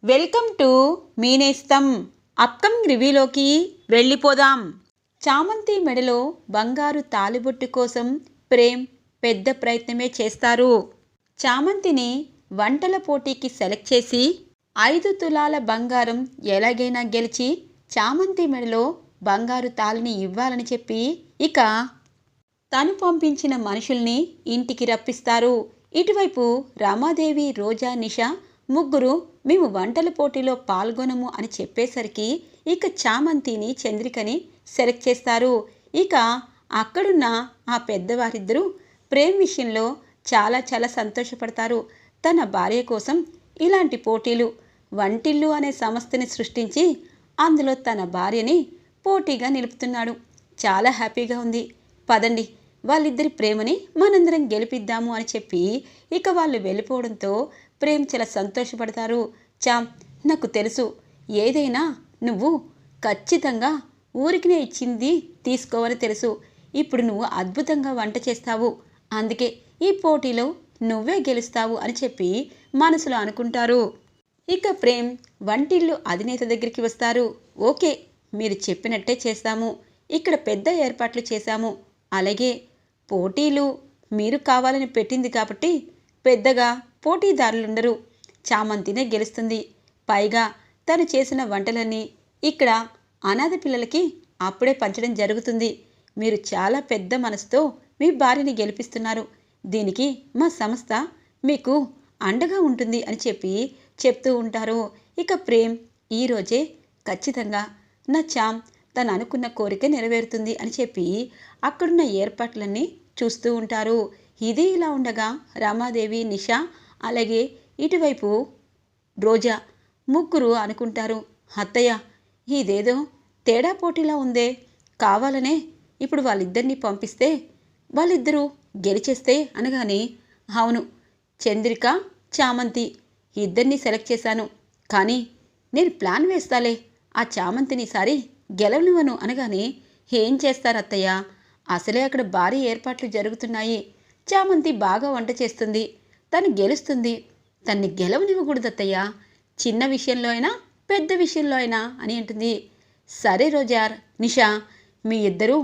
Welcome to మీనేస్తం. Upcoming రివ్యూలోకి వెళ్ళిపోదాం. చామంతి మెడలో బంగారు తాలిబొట్టు కోసం ప్రేమ్ పెద్ద ప్రయత్నమే చేస్తారు. చామంతిని వంటల పోటీకి సెలెక్ట్ చేసి 5 తులాల బంగారం ఎలాగైనా గెలిచి చామంతి మెడలో బంగారు తాళిని ఇవ్వాలని చెప్పి ఇక తను పంపించిన మనుషుల్ని ఇంటికి రప్పిస్తారు. ఇటువైపు రమాదేవి, రోజా, నిషా ముగ్గురు మేము వంటల పోటీలో పాల్గొనము అని చెప్పేసరికి ఇక చామంతిని, చంద్రికని సెలెక్ట్ చేస్తారు. ఇక అక్కడున్న ఆ పెద్దవారిద్దరూ ప్రేమ్ విషయంలో చాలా సంతోషపడతారు. తన భార్య కోసం ఇలాంటి పోటీలు, వంటిల్లు అనే సంస్థని సృష్టించి అందులో తన భార్యని పోటీగా నిలుపుతున్నాడు. చాలా హ్యాపీగా ఉంది. పదండి, వాళ్ళిద్దరి ప్రేమని మనందరం గెలిపిద్దాము అని చెప్పి ఇక వాళ్ళు వెళ్ళిపోవడంతో ప్రేమ్ చాలా సంతోషపడతారు. చామ్, నాకు తెలుసు, ఏదైనా నువ్వు ఖచ్చితంగా ఊరికినే ఇచ్చింది తీసుకోవని తెలుసు. ఇప్పుడు నువ్వు అద్భుతంగా వంట చేస్తావు, అందుకే ఈ పోటీలో నువ్వే గెలుస్తావు అని చెప్పి మనసులో అనుకుంటారు. ఇక ప్రేమ్ వంటిల్లు అధినేత దగ్గరికి వస్తారు. ఓకే, మీరు చెప్పినట్టే చేస్తాము. ఇక్కడ పెద్ద ఏర్పాట్లు చేశాము. అలాగే పోటీలు మీరు కావాలని పెట్టింది కాబట్టి పెద్దగా పోటీదారులుండరు. చామంతినే గెలుస్తుంది. పైగా తను చేసిన వంటలన్నీ ఇక్కడ అనాథ పిల్లలకి అప్పుడే పంచడం జరుగుతుంది. మీరు చాలా పెద్ద మనసుతో మీ భార్యని గెలిపిస్తున్నారు. దీనికి మా సంస్థ మీకు అండగా ఉంటుంది అని చెప్పి చెప్తూ ఉంటారు. ఇక ప్రేమ్ ఈరోజే ఖచ్చితంగా నా చామ్ తను అనుకున్న కోరిక నెరవేరుతుంది అని చెప్పి అక్కడున్న ఏర్పాట్లన్నీ చూస్తూ ఉంటారు. ఇది ఇలా ఉండగా రమాదేవి, నిషా అలాగే ఇటువైపు రోజా ముగ్గురు అనుకుంటారు, అత్తయ్య ఇదేదో తేడా పోటీలా ఉందే, కావాలనే ఇప్పుడు వాళ్ళిద్దరినీ పంపిస్తే వాళ్ళిద్దరూ గెలిచేస్తే అనగానే, అవును, చంద్రిక, చామంతి ఇద్దరినీ సెలెక్ట్ చేశాను, కానీ నేను ప్లాన్ వేస్తాలే, ఆ చామంతిని ఈసారి గెలవనివ్వను అనగానే, ఏం చేస్తారు అత్తయ్య, అసలే అక్కడ భారీ ఏర్పాట్లు జరుగుతున్నాయి. చామంతి బాగా వంట చేస్తుంది, తను గెలుస్తుంది, తన్ని గెలవనివ్వకూడదు అత్తయ్య, చిన్న విషయంలో అయినా పెద్ద విషయంలో అయినా అని అంటుంది. సరే రోజా, నిషా, మీ ఇద్దరూ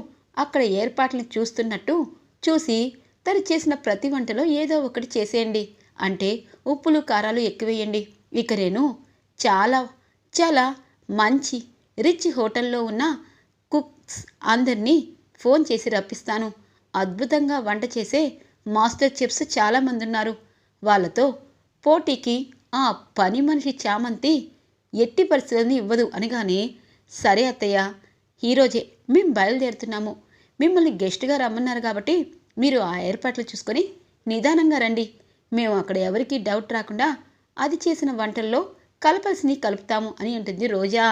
అక్కడ ఏర్పాట్లను చూస్తున్నట్టు చూసి తను చేసిన ప్రతి వంటలో ఏదో ఒకటి చేసేయండి. అంటే ఉప్పులు కారాలు ఎక్కువేయండి. ఇక నేను చాలా చాలా మంచి రిచ్ హోటల్లో ఉన్న కుక్స్ అందరినీ ఫోన్ చేసి రప్పిస్తాను. అద్భుతంగా వంట చేసే మాస్టర్ చెఫ్స్ చాలామంది ఉన్నారు. వాళ్ళతో పోటీకి ఆ పని మనిషి చామంతి ఎట్టి పరిస్థితులను ఇవ్వదు అనగానే, సరే అత్తయ్య, ఈరోజే మేము బయలుదేరుతున్నాము. మిమ్మల్ని గెస్ట్గా రమ్మన్నారు కాబట్టి మీరు ఆ ఏర్పాట్లు చూసుకొని నిదానంగా రండి. మేము అక్కడ ఎవరికీ డౌట్ రాకుండా అది చేసిన వంటల్లో కలపాల్సినవి కలుపుతాము అని అంటుంది రోజా.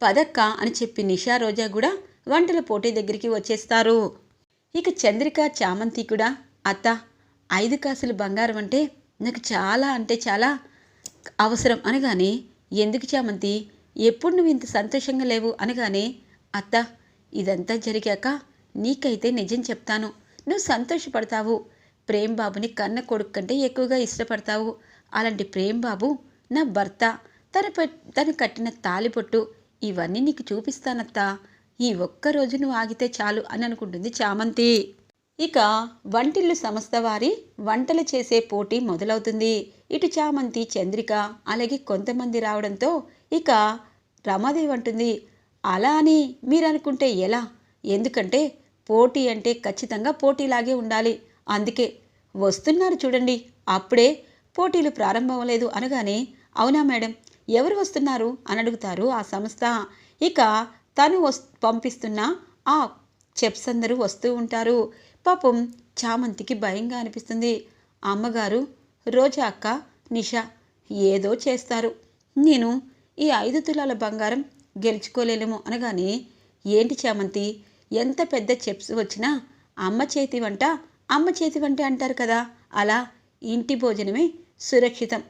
పదక్క అని చెప్పి నిషా, రోజా కూడా వంటల పోటీ దగ్గరికి వచ్చేస్తారు. ఇక చంద్రిక, చామంతి కూడా, అత్త 5 కాసులు బంగారం అంటే నాకు చాలా అంటే చాలా అవసరం అనగానే, ఎందుకు చామంతి, ఎప్పుడు నువ్వు ఇంత సంతోషంగా లేవు అనగానే, అత్త ఇదంతా జరిగాక నీకైతే నిజం చెప్తాను, నువ్వు సంతోషపడతావు. ప్రేమ్ బాబుని కన్న కొడుకు కంటే ఎక్కువగా ఇష్టపడతావు. అలాంటి ప్రేమ్ బాబు నా భర్త, తను కట్టిన తాలిబొట్టు ఇవన్నీ నీకు చూపిస్తానత్తా, ఈ ఒక్కరోజు నువ్వు ఆగితే చాలు అని అనుకుంటుంది చామంతి. ఇక వంటిల్లు సంస్థ వారి వంటలు చేసే పోటీ మొదలవుతుంది. ఇటు చామంతి, చంద్రిక అలాగే కొంతమంది రావడంతో ఇక రమాదేవి అంటుంది, అలా అని మీరు అనుకుంటే ఎలా, ఎందుకంటే పోటీ అంటే ఖచ్చితంగా పోటీలాగే ఉండాలి, అందుకే వస్తున్నారు చూడండి, అప్పుడే పోటీలు ప్రారంభం అవ్వలేదు అనగానే, అవునా మేడం, ఎవరు వస్తున్నారు అని అడుగుతారు ఆ సంస్థ. ఇక తను పంపిస్తున్న ఆ చెఫ్స్ అందరూ వస్తూ ఉంటారు. పాపం చామంతికి భయంగా అనిపిస్తుంది. అమ్మగారు, రోజా అక్క, నిషా ఏదో చేస్తారు, నేను ఈ 5 తులాల బంగారం గెలుచుకోలేము అనగానే, ఏంటి చామంతి, ఎంత పెద్ద చెఫ్స్ వచ్చినా అమ్మ చేతి వంట అంటారు కదా, అలా ఇంటి భోజనమే సురక్షితం,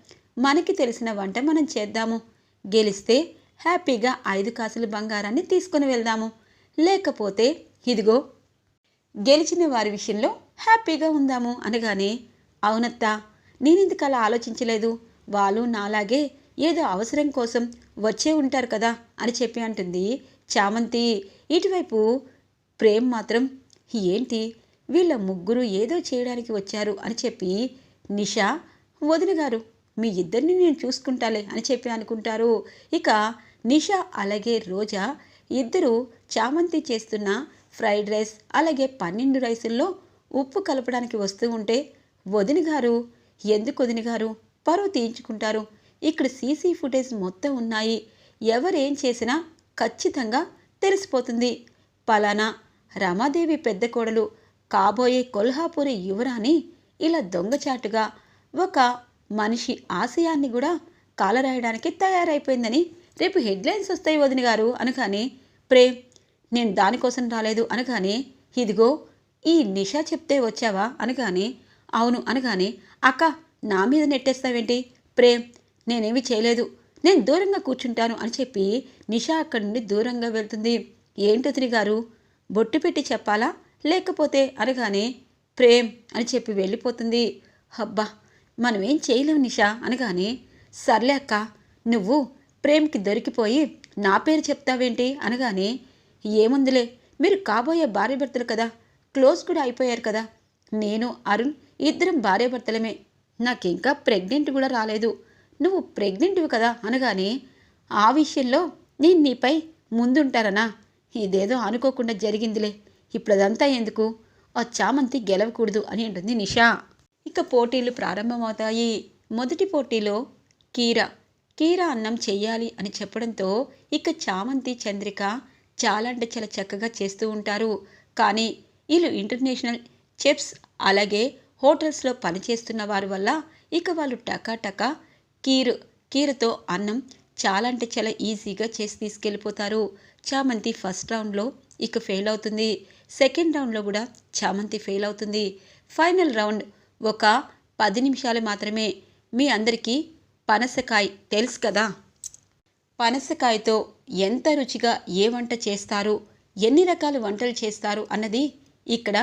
మనకి తెలిసిన వంట మనం చేద్దాము, గెలిస్తే హ్యాపీగా 5 కాసుల బంగారాన్ని తీసుకుని వెళ్దాము, లేకపోతే ఇదిగో గెలిచిన వారి విషయంలో హ్యాపీగా ఉందాము అనగానే, అవునత్తా, నేనెందుకు అలా ఆలోచించలేదు, వాళ్ళు నాలాగే ఏదో అవసరం కోసం వచ్చే ఉంటారు కదా అని చెప్పి అంటుంది చామంతి. ఇటువైపు ప్రేమ్ మాత్రం ఏంటి వీళ్ళ ముగ్గురు ఏదో చేయడానికి వచ్చారు అని చెప్పి నిషా వదిన గారు మీ ఇద్దరిని నేను చూసుకుంటాలే అని చెప్పి అనుకుంటారు. ఇక నిషా అలాగే రోజా ఇద్దరు చామంతి చేస్తున్న ఫ్రైడ్ రైస్ అలాగే పన్నెండు రైసుల్లో ఉప్పు కలపడానికి వస్తూ ఉంటే వదిన గారు ఎందుకు వదిన గారు పరువు తీయించుకుంటారు, ఇక్కడ సీసీ ఫుటేజ్ మొత్తం ఉన్నాయి, ఎవరేం చేసినా ఖచ్చితంగా తెలిసిపోతుంది. పలానా రమాదేవి పెద్ద కోడలు కాబోయే కొల్హాపూరి యువరాణి ఇలా దొంగచాటుగా ఒక మనిషి ఆశయాన్ని కూడా కాలరాయడానికి తయారైపోయిందని రేపు హెడ్లైన్స్ వస్తాయి వదిన గారు అనగానే ప్రేమ్ నేను దానికోసం రాలేదు అనగానే ఇదిగో ఈ నిషా చెప్తే వచ్చావా అనగానే అవును అనగానే అక్క నా మీద నెట్టేస్తావేంటి ప్రేమ్ నేనేమి చేయలేదు నేను దూరంగా కూర్చుంటాను అని చెప్పి నిషా అక్కడి నుండి దూరంగా వెళ్తుంది. ఏంటొదిని గారు బొట్టు పెట్టి చెప్పాలా లేకపోతే అనగానే ప్రేమ్ అని చెప్పి వెళ్ళిపోతుంది. అబ్బా మనమేం చేయలేం నిషా అనగానే సర్లే అక్క నువ్వు ప్రేమ్కి దొరికిపోయి నా పేరు చెప్తావేంటి అనగానే ఏముందిలే మీరు కాబోయే భార్యాభర్తలు కదా, క్లోజ్ కూడా అయిపోయారు కదా, నేను అరుణ్ ఇద్దరం భార్యాభర్తలమే, నాకింకా ప్రెగ్నెంట్ కూడా రాలేదు, నువ్వు ప్రెగ్నెంట్వి కదా అనగానే ఆ విషయంలో నేను నీపై ముందుంటారనా, ఇదేదో అనుకోకుండా జరిగిందిలే, ఇప్పుడు అదంతా ఎందుకు, ఆ చామంతి గెలవకూడదు అని అంటుంది నిషా. ఇక పోటీలు ప్రారంభమవుతాయి. మొదటి పోటీలో కీరా అన్నం చెయ్యాలి అని చెప్పడంతో ఇక చామంతి చంద్రిక చాలా అంటే చాలా చక్కగా చేస్తూ ఉంటారు. కానీ వీళ్ళు ఇంటర్నేషనల్ చెఫ్స్ అలాగే హోటల్స్లో పనిచేస్తున్న వారి వల్ల ఇక వాళ్ళు టకా కీరతో అన్నం చాలా అంటే చాలా ఈజీగా చేసి తీసుకెళ్ళిపోతారు. చామంతి ఫస్ట్ రౌండ్లో ఇక ఫెయిల్ అవుతుంది. సెకండ్ రౌండ్లో కూడా చామంతి ఫెయిల్ అవుతుంది. ఫైనల్ రౌండ్ ఒక 10 నిమిషాలు మాత్రమే. మీ అందరికీ పనసకాయ తెలుసు కదా, పనసకాయతో ఎంత రుచిగా ఏ వంట చేస్తారు, ఎన్ని రకాల వంటలు చేస్తారు అన్నది ఇక్కడ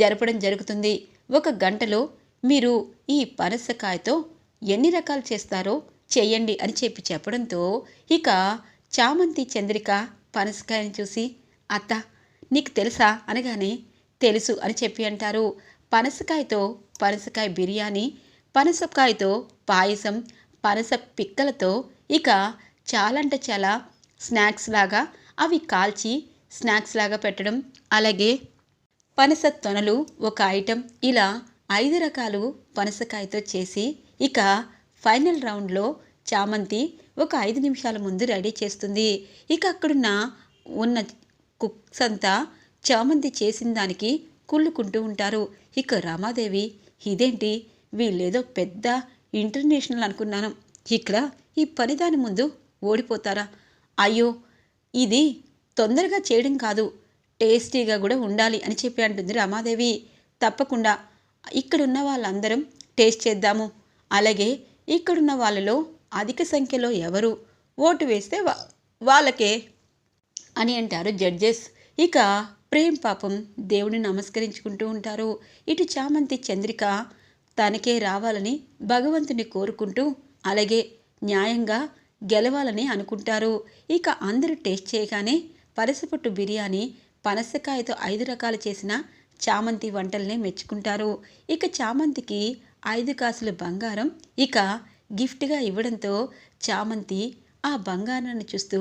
జరపడం జరుగుతుంది. 1 గంటలో మీరు ఈ పనసకాయతో ఎన్ని రకాలు చేస్తారో చెయ్యండి అని చెప్పడంతో ఇక చామంతి చంద్రిక పనసకాయని చూసి అత్త నీకు తెలుసా అనగానే తెలుసు అని చెప్పి అంటారు. పనసకాయతో పనసకాయ బిర్యానీ, పనసకాయతో పాయసం, పనస పిక్కలతో ఇక చాలా అంటే చాలా స్నాక్స్ లాగా అవి కాల్చి స్నాక్స్ లాగా పెట్టడం, అలాగే పనస తొనలు ఒక ఐటెం, ఇలా 5 రకాలు పనసకాయతో చేసి ఇక ఫైనల్ రౌండ్లో చామంతి ఒక 5 నిమిషాల ముందు రెడీ చేస్తుంది. ఇక ఉన్న కుక్స్ అంతా చామంతి చేసిన దానికి కుళ్ళుకుంటూ ఉంటారు. ఇక రమాదేవి ఇదేంటి వీళ్ళేదో పెద్ద ఇంటర్నేషనల్ అనుకున్నాను, ఇక్కడ ఈ పనిదాని ముందు ఓడిపోతారా, అయ్యో ఇది తొందరగా చేయడం కాదు టేస్టీగా కూడా ఉండాలి అని చెప్పి అంటుంది రమాదేవి. తప్పకుండా ఇక్కడున్న వాళ్ళందరం టేస్ట్ చేద్దాము, అలాగే ఇక్కడున్న వాళ్ళలో అధిక సంఖ్యలో ఎవరు ఓటు వేస్తే వాళ్ళకే అని అంటారు జడ్జెస్. ఇక ప్రేమ్ పాపం దేవుడిని నమస్కరించుకుంటూ ఉంటారు. ఇటు చామంతి చంద్రిక తనకే రావాలని భగవంతుని కోరుకుంటూ అలాగే న్యాయంగా గెలవాలని అనుకుంటారు. ఇక అందరూ టేస్ట్ చేయగానే పనసపొట్టు బిర్యానీ, పనసకాయతో 5 రకాలు చేసిన చామంతి వంటల్ని మెచ్చుకుంటారు. ఇక చామంతికి 5 కాసుల బంగారం ఇక గిఫ్ట్గా ఇవ్వడంతో చామంతి ఆ బంగారాన్ని చూస్తూ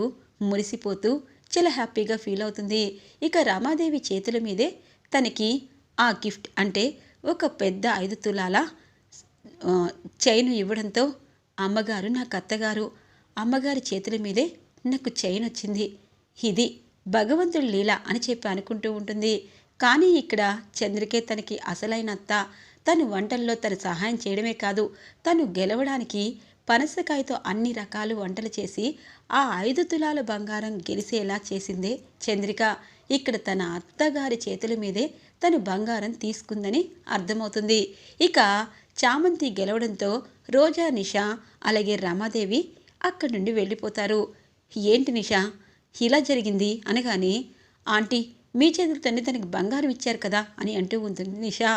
మురిసిపోతూ చాలా హ్యాపీగా ఫీల్ అవుతుంది. ఇక రమాదేవి చేతుల మీదే తనకి ఆ గిఫ్ట్ అంటే ఒక పెద్ద 5 తులాల చైన్ ఇవ్వడంతో అమ్మగారు నాకు అత్తగారు, అమ్మగారి చేతుల మీదే నాకు చైన్ వచ్చింది, ఇది భగవంతుడి లీల అని చెప్పి అనుకుంటూ ఉంటుంది. కానీ ఇక్కడ చంద్రికే తనకి అసలైన అత్త. తను వంటల్లో తను సహాయం చేయడమే కాదు, తను గెలవడానికి పనసకాయతో అన్ని రకాల వంటలు చేసి ఆ 5 తులాల బంగారం గెలిసేలా చేసిందే చంద్రిక. ఇక్కడ తన అత్తగారి చేతుల మీదే తను బంగారం తీసుకుందని అర్థమవుతుంది. ఇక చామంతి గెలవడంతో రోజా, నిషా అలాగే రమాదేవి అక్కడి నుండి వెళ్ళిపోతారు. ఏంటి నిషా ఇలా జరిగింది అనగానే ఆంటీ మీ చేతులతోనే తనకి బంగారం ఇచ్చారు కదా అని అంటూ ఉంటుంది నిషా.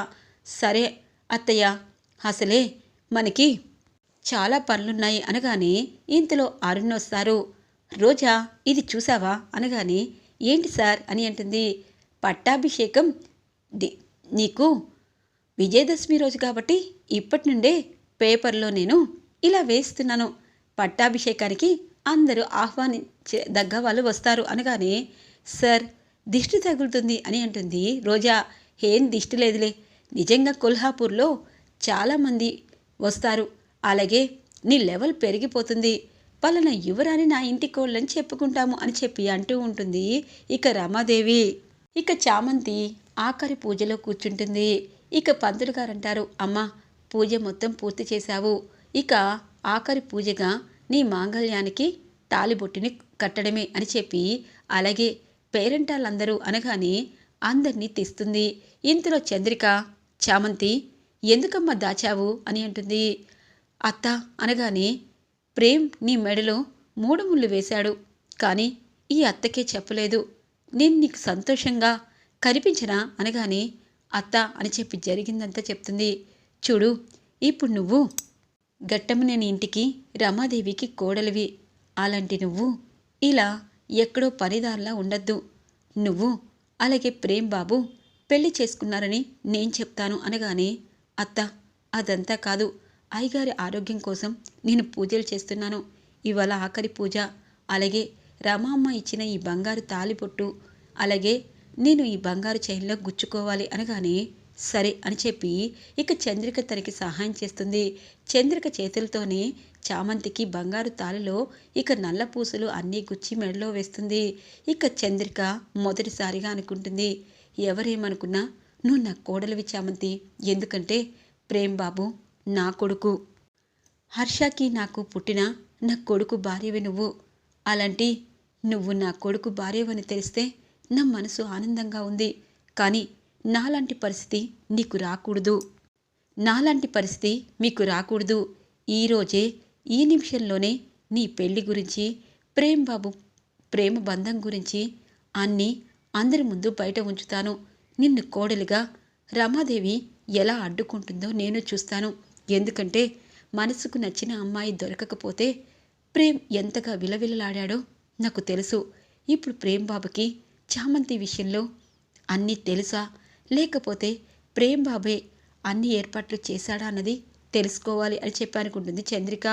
సరే అత్తయ్య, అసలే మనకి చాలా పనులున్నాయి అనగానే ఇంతలో అరుణ్ వస్తారు. రోజా, ఇది చూసావా అనగానే ఏంటి సార్ అని అంటుంది. పట్టాభిషేకం నీకు విజయదశమి రోజు కాబట్టి ఇప్పటి నుండే పేపర్లో నేను ఇలా వేస్తున్నాను. పట్టాభిషేకానికి అందరూ ఆహ్వానించదగ్గ వాళ్ళు వస్తారు అనగానే సార్ దిష్టి తగులుతుంది అని అంటుంది రోజా. ఏం దిష్టి లేదులే, నిజంగా కొల్హాపూర్లో చాలామంది వస్తారు, అలాగే నీ లెవెల్ పెరిగిపోతుంది, పలానా యువరాని నా ఇంటి కోళ్ళని చెప్పుకుంటాము అని చెప్పి అంటూ ఉంటుంది ఇక రమాదేవి. ఇక చామంతి ఆఖరి పూజలో కూర్చుంటుంది. ఇక పంతులు గారు అంటారు, అమ్మా పూజ మొత్తం పూర్తి చేశావు, ఇక ఆఖరి పూజగా నీ మాంగళ్యానికి తాలిబొట్టుని కట్టడమే అని చెప్పి అలాగే పేరెంటాళ్ళందరూ అనగానే అందరినీ తీస్తుంది. ఇంతలో చంద్రిక, చామంతి ఎందుకమ్మా దాచావు అని అంటుంది. అత్త అనగానే ప్రేమ్ నీ మెడలో 3 ముళ్ళు వేశాడు, కానీ ఈ అత్తకే చెప్పలేదు, నేను నీకు సంతోషంగా కనిపించనా అనగానే అత్త అని చెప్పి జరిగిందంతా చెప్తుంది. చూడు, ఇప్పుడు నువ్వు గట్టమనేని ఇంటికి రమాదేవికి కోడలివి, అలాంటి నువ్వు ఇలా ఎక్కడో పనిదారులా ఉండద్దు, నువ్వు అలాగే ప్రేమ్ బాబు పెళ్లి చేసుకున్నారని నేను చెప్తాను అనగానే అత్త అదంతా కాదు, అయ్యగారి ఆరోగ్యం కోసం నేను పూజలు చేస్తున్నాను, ఇవాళ ఆఖరి పూజ, అలాగే రమామ్మ ఇచ్చిన ఈ బంగారు తాలిబొట్టు, అలాగే నేను ఈ బంగారు చైన్లో గుచ్చుకోవాలి అనగానే సరే అని చెప్పి ఇక చంద్రిక తనకి సహాయం చేస్తుంది. చంద్రిక చేతులతోనే చామంతికి బంగారు తాళిలో ఇక నల్ల పూసలు అన్నీ గుచ్చి మెడలో వేస్తుంది. ఇక చంద్రిక మొదటిసారిగా అనుకుంటుంది, ఎవరేమనుకున్నా నువ్వు నా కోడలివి చామంతి, ఎందుకంటే ప్రేమ్ బాబు నా కొడుకు, హర్షకి నాకు పుట్టిన నా కొడుకు భార్యవి నువ్వు, అలాంటి నువ్వు నా కొడుకు భార్యవని తెలిస్తే నా మనసు ఆనందంగా ఉంది, కానీ నాలాంటి పరిస్థితి నీకు రాకూడదు, నాలాంటి పరిస్థితి మీకు రాకూడదు, ఈరోజే ఈ నిమిషంలోనే నీ పెళ్లి గురించి, ప్రేమ్ బాబు ప్రేమ బంధం గురించి అన్నీ అందరి ముందు బయట ఉంచుతాను, నిన్ను కోడలిగా రమాదేవి ఎలా అడ్డుకుంటుందో నేను చూస్తాను, ఎందుకంటే మనసుకు నచ్చిన అమ్మాయి దొరకకపోతే ప్రేమ్ ఎంతగా విలవిలలాడాడో నాకు తెలుసు, ఇప్పుడు ప్రేమ్ బాబుకి చామంతి విషయంలో అన్నీ తెలుసా, లేకపోతే ప్రేమ్ బాబే అన్ని ఏర్పాట్లు చేశాడా అన్నది తెలుసుకోవాలి అని చెప్పి అనుకుంటుంది చంద్రిక.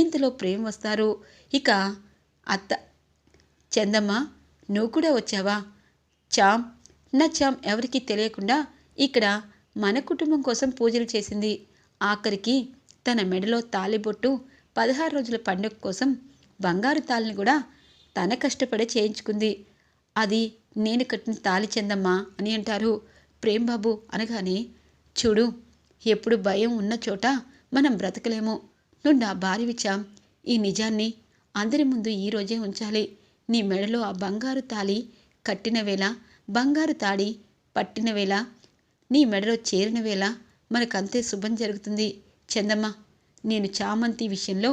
ఇంతలో ప్రేమ్ వస్తారు. ఇక అత్త, చందమ్మ నువ్వు కూడా వచ్చావా, చామ్ నా చామ్ ఎవరికీ తెలియకుండా ఇక్కడ మన కుటుంబం కోసం పూజలు చేసింది, ఆఖరికి తన మెడలో తాలిబొట్టు 16 రోజుల పండుగ కోసం బంగారు తాళిని కూడా తన కష్టపడే చేయించుకుంది, అది నేను కట్టిన తాళి చందమ్మా అని అంటారు. ప్రేమ్ బాబు అనగానే చూడు, ఎప్పుడు భయం ఉన్న చోట మనం బ్రతకలేము, నువ్వు నా భార్యవిచ్చాం, ఈ నిజాన్ని అందరి ముందు ఈరోజే ఉంచాలి, నీ మెడలో ఆ బంగారు తాళి కట్టిన వేళ, బంగారు తాడి పట్టిన వేళ, నీ మెడలో చేరిన వేళ మనకంతే శుభం జరుగుతుంది చందమ్మ, నేను చామంతి విషయంలో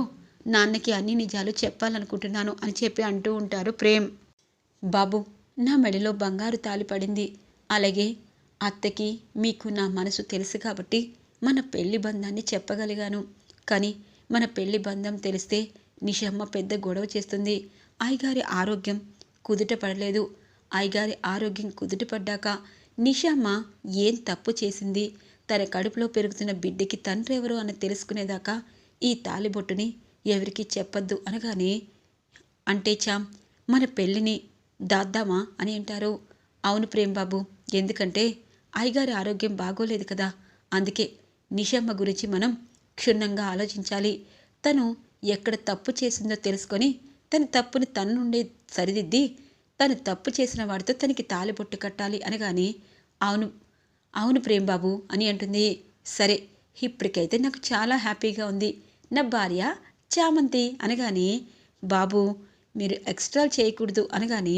నాన్నకి అన్ని నిజాలు చెప్పాలనుకుంటున్నాను అని చెప్పి అంటూ ఉంటారు ప్రేమ్. బాబు నా మెడలో బంగారు తాళి పడింది, అలాగే అత్తకి మీకు నా మనసు తెలుసు కాబట్టి మన పెళ్లి బంధాన్ని చెప్పగలిగాను, కానీ మన పెళ్లి బంధం తెలిస్తే నిషమ్మ పెద్ద గొడవ చేస్తుంది, అయ్యగారి ఆరోగ్యం కుదుట పడలేదు, అయ్యగారి ఆరోగ్యం కుదుట పడ్డాక నిషమ్మ ఏం తప్పు చేసింది, తన కడుపులో పెరుగుతున్న బిడ్డకి తండ్రి ఎవరు అని తెలుసుకునేదాకా ఈ తాలిబొట్టుని ఎవరికీ చెప్పద్దు అనగానే అంటే చామ్ మన పెళ్ళిని దాద్దామా అని అంటారు. అవును ప్రేమ్ బాబు, ఎందుకంటే అయ్యగారి ఆరోగ్యం బాగోలేదు కదా, అందుకే నిషమ్మ గురించి మనం క్షుణ్ణంగా ఆలోచించాలి, తను ఎక్కడ తప్పు చేసిందో తెలుసుకొని తన తప్పుని తన నుండి సరిదిద్ది తను తప్పు చేసిన వాడితో తనకి తాలిబొట్టు కట్టాలి అనగానే అవును అవును ప్రేమ్ బాబు అని అంటుంది. సరే ఇప్పటికైతే నాకు చాలా హ్యాపీగా ఉంది, నా భార్య చామంతి అనగానే బాబు మీరు ఎక్స్ట్రా చేయకూడదు అనగానే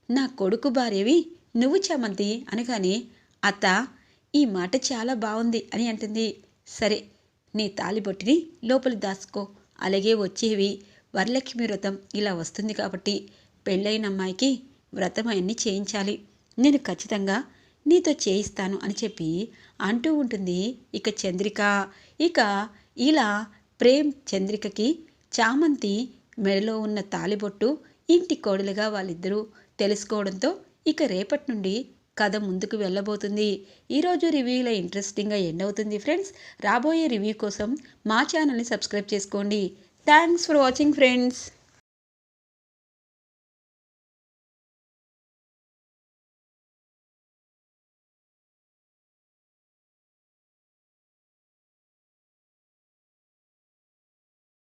నా కొడుకు భార్యవి నువ్వు చామంతి అనగానే అత్త ఈ మాట చాలా బాగుంది అని అంటుంది. సరే నీ తాలిబొట్టిని లోపల దాచుకో, అలాగే వచ్చేవి వరలక్ష్మి వ్రతం ఇలా వస్తుంది కాబట్టి పెళ్ళైన అమ్మాయికి వ్రతం అన్నీ చేయించాలి, నేను ఖచ్చితంగా నీతో చేయిస్తాను అని చెప్పి అంటూ ఉంటుంది ఇక చంద్రిక. ఇక ఇలా ప్రేమ్ చంద్రికకి చామంతి మెడలో ఉన్న తాలిబొట్టు ఇంటి కోడలుగా వాళ్ళిద్దరూ తెలుసుకోవడంతో ఇక రేపటి నుండి కథ ముందుకు వెళ్ళబోతుంది. ఈరోజు రివ్యూలో ఇంట్రెస్టింగ్గా ఎండ్ అవుతుంది ఫ్రెండ్స్. రాబోయే రివ్యూ కోసం మా ఛానల్ని సబ్స్క్రైబ్ చేసుకోండి. Thanks for watching friends.